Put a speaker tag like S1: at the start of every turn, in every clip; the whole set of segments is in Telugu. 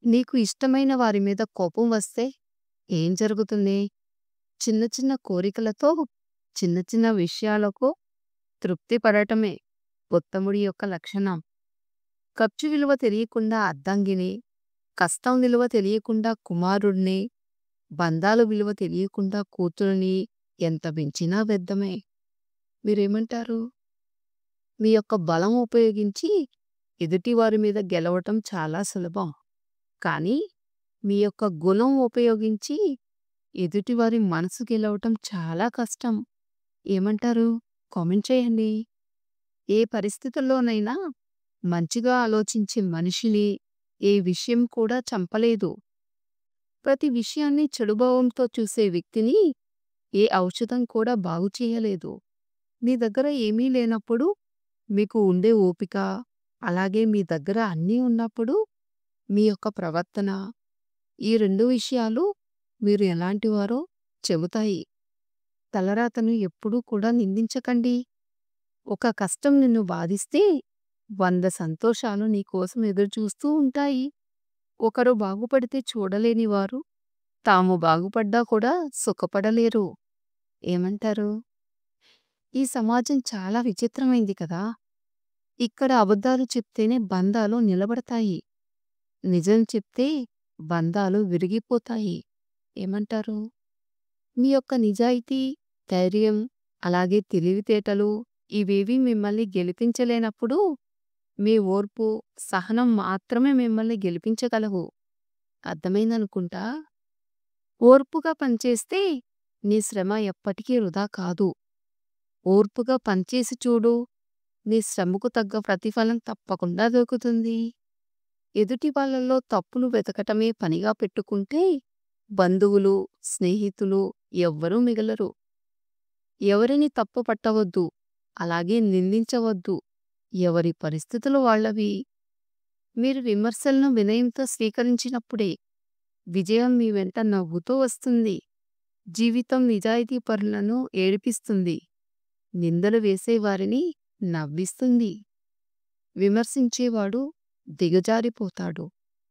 S1: నీకు ఇష్టమైన వారి మీద కోపం వస్తే ఏం జరుగుతుంది? చిన్న చిన్న కోరికలతో, చిన్న చిన్న విషయాలకు తృప్తి పడటమే ఉత్తముడి యొక్క లక్షణం. ఖర్చు విలువ తెలియకుండా అర్ధాంగిని, కష్టం విలువ తెలియకుండా కుమారుడిని, బంధాల విలువ తెలియకుండా కూతురిని ఎంత పెంచినా వ్యర్థమే. మీరేమంటారు? మీ యొక్క బలం ఉపయోగించి ఎదుటివారి మీద గెలవటం చాలా సులభం. కానీ మీ యొక్క గుణం ఉపయోగించి ఎదుటివారి మనసు గెలవటం చాలా కష్టం. ఏమంటారు? కామెంట్ చేయండి. ఏ పరిస్థితుల్లోనైనా మంచిగా ఆలోచించే మనిషిని ఏ విషయం కూడా చంపలేదు. ప్రతి విషయాన్ని చెడుభావంతో చూసే వ్యక్తిని ఏ ఔషధం కూడా బాగు చేయలేదు. మీ దగ్గర ఏమీ లేనప్పుడు మీకు ఉండే ఓపిక, అలాగే మీ దగ్గర అన్నీ ఉన్నప్పుడు మీ యొక్క ప్రవర్తన, ఈ 2 విషయాలు మీరు ఎలాంటివారో చెబుతాయి. తలరాతను ఎప్పుడూ కూడా నిందించకండి. ఒక కష్టం నిన్ను బాధిస్తే 100 సంతోషాలు నీకోసం ఎదురుచూస్తూ ఉంటాయి. ఒకరు బాగుపడితే చూడలేని వారు తాము బాగుపడ్డా కూడా సుఖపడలేరు. ఏమంటారు? ఈ సమాజం చాలా విచిత్రమైంది కదా! ఇక్కడ అబద్ధాలు చెప్తేనే బంధాలు నిలబడతాయి. నిజం చెప్తే బంధాలు విరిగిపోతాయి. ఏమంటారు? మీ యొక్క నిజాయితీ, ధైర్యం, అలాగే తెలివితేటలు ఇవేవీ మిమ్మల్ని గెలిపించలేనప్పుడు మీ ఓర్పు, సహనం మాత్రమే మిమ్మల్ని గెలిపించగలవు. అర్థమైందనుకుంటా. ఓర్పుగా పనిచేస్తే నీ శ్రమ ఎప్పటికీ వృధా కాదు. ఓర్పుగా పనిచేసి చూడు, నీ శ్రమకు తగ్గ ప్రతిఫలం తప్పకుండా దొరుకుతుంది. ఎదుటి వాళ్ళల్లో తప్పులు వెతకటమే పనిగా పెట్టుకుంటే బంధువులు, స్నేహితులు ఎవ్వరూ మిగలరు. ఎవరిని తప్పు పట్టవద్దు, అలాగే నిందించవద్దు. ఎవరి పరిస్థితులు వాళ్ళవి. మీరు విమర్శలను వినయంతో స్వీకరించినప్పుడే విజయం మీ వెంట నవ్వుతూ వస్తుంది. జీవితం నిజాయితీ పరులను ఏడిపిస్తుంది. నిందలు వేసేవారిని నవ్విస్తుంది. విమర్శించేవాడు దిగజారిపోతాడు,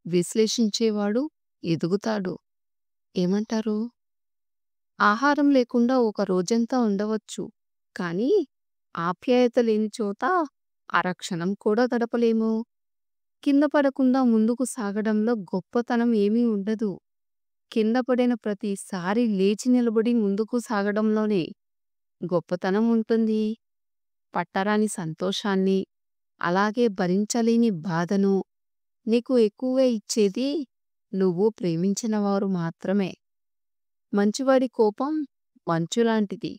S1: విశ్లేషించేవాడు ఎదుగుతాడు. ఏమంటారు? ఆహారం లేకుండా ఒక రోజంతా ఉండవచ్చు, కానీ ఆప్యాయత లేని చోట అరక్షణం కూడా గడపలేము. కింద పడకుండా ముందుకు సాగడంలో గొప్పతనం ఏమీ ఉండదు. కింద పడిన ప్రతిసారి లేచి నిలబడి ముందుకు సాగడంలోనే గొప్పతనం ఉంటుంది. పట్టరాని సంతోషాన్ని, అలాగే భరించలేని బాధను నీకు ఎక్కువగా ఇచ్చేది నువ్వు ప్రేమించిన వారు మాత్రమే. మంచివాడి కోపం మంచులాంటిది,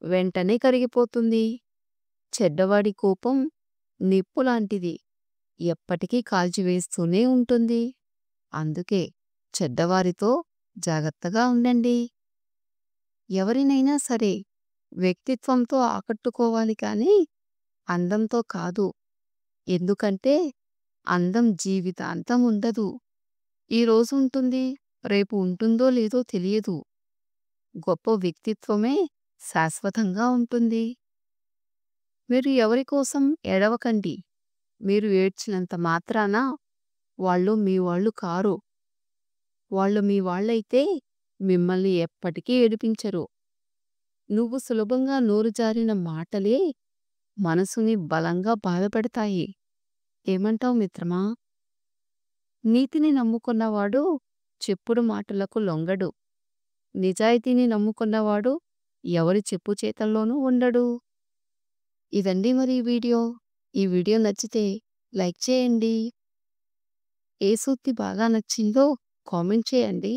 S1: వెంటనే కరిగిపోతుంది. చెడ్డవాడి కోపం నిప్పులాంటిది, ఎప్పటికీ కాల్చివేస్తూనే ఉంటుంది. అందుకే చెడ్డవారితో జాగ్రత్తగా ఉండండి. ఎవరినైనా సరే వ్యక్తిత్వంతో ఆకట్టుకోవాలి కానీ అందంతో కాదు. ఎందుకంటే అందం జీవితాంతం ఉండదు. ఈరోజు ఉంటుంది, రేపు ఉంటుందో లేదో తెలియదు. గొప్ప వ్యక్తిత్వమే శాశ్వతంగా ఉంటుంది. మీరు ఎవరి కోసం ఏడవకండి. మీరు ఏడ్చినంత మాత్రాన వాళ్ళు మీ వాళ్ళు కారు. వాళ్ళు మీ వాళ్ళైతే మిమ్మల్ని ఎప్పటికీ ఏడిపించరు. నువ్వు సులభంగా నోరు జారిన మాటలే మనసుని బలంగా బాధపెడతాయి. ఏమంటావు మిత్రమా? నీతిని నమ్ముకున్నవాడు చెప్పుడు మాటలకు లొంగడు. నిజాయితీని నమ్ముకున్నవాడు ఎవరి చెప్పు చేతల్లోనూ ఉండడు. ఇదండి మరి ఈ వీడియో నచ్చితే లైక్ చేయండి. ఏ సూక్తి బాగా నచ్చిందో కామెంట్ చేయండి.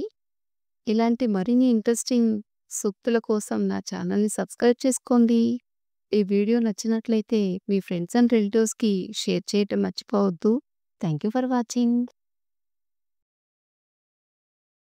S1: ఇలాంటి మరిన్ని ఇంట్రెస్టింగ్ సూక్తుల కోసం నా ఛానల్ని సబ్స్క్రైబ్ చేసుకోండి. ఈ వీడియో నచ్చినట్లయితే మీ ఫ్రెండ్స్ అండ్ రిలేటివ్స్కి షేర్ చేయటం మర్చిపోవద్దు. Thank you for watching.